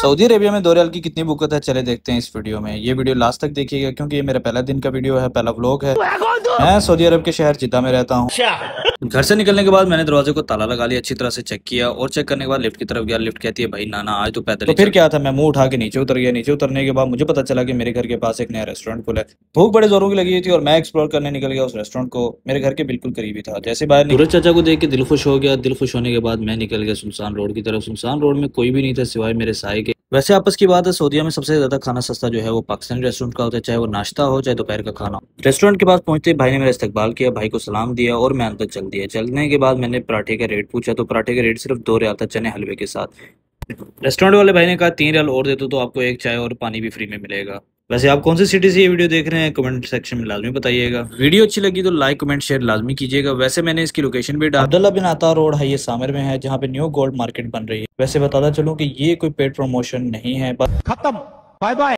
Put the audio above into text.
Saudi Arabia में 2 रियाल की कितनी बुकत है, चले देखते हैं इस वीडियो में। ये वीडियो लास्ट तक देखिएगा क्योंकि ये मेरा पहला दिन का वीडियो है, पहला व्लॉग है। मैं सऊदी अरब के शहर जिद्दा में रहता हूँ। घर से निकलने के बाद मैंने दरवाजे को ताला लगा लिया, अच्छी तरह से चेक किया और चेक करने के बाद लिफ्ट की तरफ गया। लिफ्ट कहती है भाई नाना आज तो पैदल ही। तो फिर क्या था, मैं मुंह उठा के नीचे उतर गया। नीचे उतरने के बाद मुझे पता चला कि मेरे घर के पास एक नया रेस्टोरेंट खुला है। भूख बड़े जोरों की लगी हुई थी और मैं एक्सप्लोर करने निकल गया उस रेस्टोरेंट को। मेरे घर के बिल्कुल करीब ही था। जैसे बाहर सूरज चाचा को देख के दिल खुश हो गया। दिल खुश होने के बाद मैं निकल गया सुनसान रोड की तरफ। सुनसान रोड में कोई भी नहीं था सिवाय मेरे साए के। वैसे आपस की बात है, सऊदीया में सबसे ज्यादा खाना सस्ता जो है वो पाकिस्तानी रेस्टोरेंट का होता है, चाहे वो नाश्ता हो चाहे दोपहर का खाना हो। रेस्टोरेंट के पास पहुंचते ही भाई ने मेरा इस्तकबाल किया, भाई को सलाम दिया और मैं अंदर चल दिया। चलने के बाद मैंने पराठे का रेट पूछा तो पराठे का रेट सिर्फ 2 रियाल था, चने हलवे के साथ। रेस्टोरेंट वाले भाई ने कहा 3 रियाल और दे दो तो आपको एक चाय और पानी भी फ्री में मिलेगा। वैसे आप कौन सी सिटी से ये वीडियो देख रहे हैं कमेंट सेक्शन में लाजमी बताइएगा। वीडियो अच्छी लगी तो लाइक कमेंट शेयर लाजमी कीजिएगा। वैसे मैंने इसकी लोकेशन भी डाल, अब्दुल्ला बिन अता रोड है, ये सामिर में है जहाँ पे न्यू गोल्ड मार्केट बन रही है। वैसे बताता चलूं कि ये कोई पेड प्रमोशन नहीं है, बस खत्म, बाय बाय।